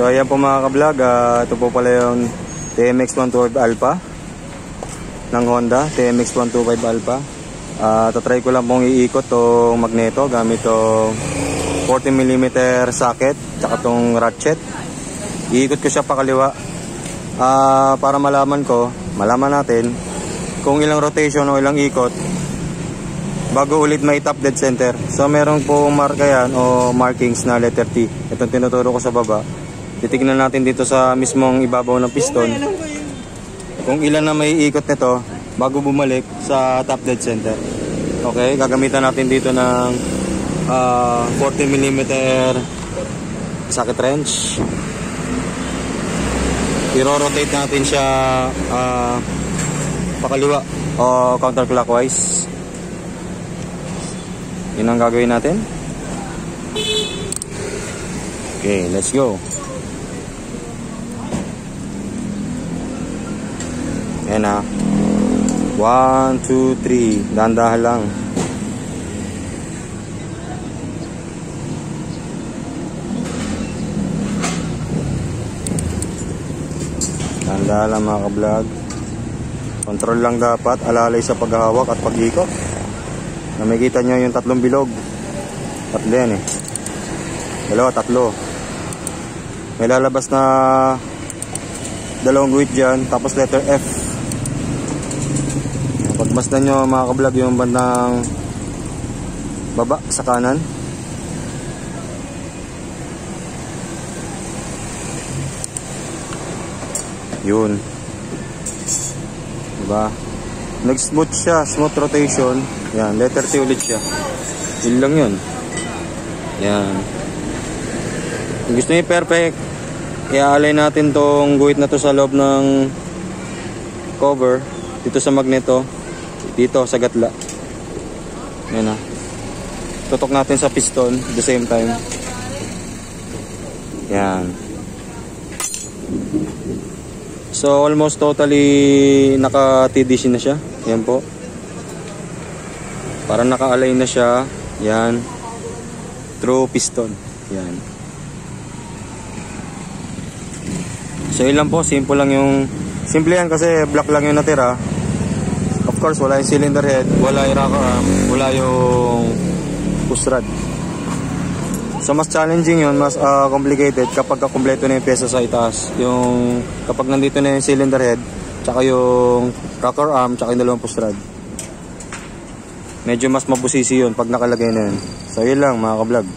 So ayan po mga ka-vlog, ito po pala yung TMX 125 Alpha ng Honda, TMX 125 Alpha. Tatry ko lang pong iikot tong magneto gamit tong 40mm socket tsaka tong ratchet. Iikot ko siya pakaliwa para malaman natin kung ilang rotation o ilang ikot bago ulit may top dead center. So meron po marka yan o markings na letter T. Itong tinuturo ko sa baba. Titignan natin dito sa mismong ibabaw ng piston kung ilan na may ikot nito bago bumalik sa top dead center. Okay, gagamitan natin dito ng 40mm socket wrench. I-rotate natin siya pakaliwa o counterclockwise. Yun ang gagawin natin. Okay, let's go. Ayan na. 1, 2, 3. Dahan-dahan lang. Dahan-dahan lang mga ka-vlog. Control lang dapat. Alalay sa paghahawak at pag-ikot. Nakikita nyo yung tatlong bilog. Tatlo yan eh. Dalawa, tatlo. May lalabas na dalawang guhit dyan. Tapos letter F. Pagmasdan nyo mga ka-vlog yung bandang baba sa kanan. Yun. Diba? Nag-smooth siya. Smooth rotation. Yan. Letter T ulit siya. Yun lang yun. Yan. Kung gusto nyo perfect, i-align natin tong guhit na to sa loob ng cover. Dito sa magneto. Dito sa gatla. Yan na. Tutok natin sa piston at the same time. Yan. So almost totally naka-TDC na siya. Yan po. Para naka-align na siya. Yan. Through piston. Yan. So yun lang po. Simple lang yung... Simple yan kasi black lang yung natira. Of course, wala yung cylinder head, wala yung rocker arm, wala yung push rod. So mas challenging yun, mas complicated kapag kompleto na yung pyesa sa itaas. Yung kapag nandito na yung cylinder head, tsaka yung rocker arm, tsaka yung dalawang push rod. Medyo mas mabusisi yun pag nakalagay na yun. So yun lang mga ka-vlog.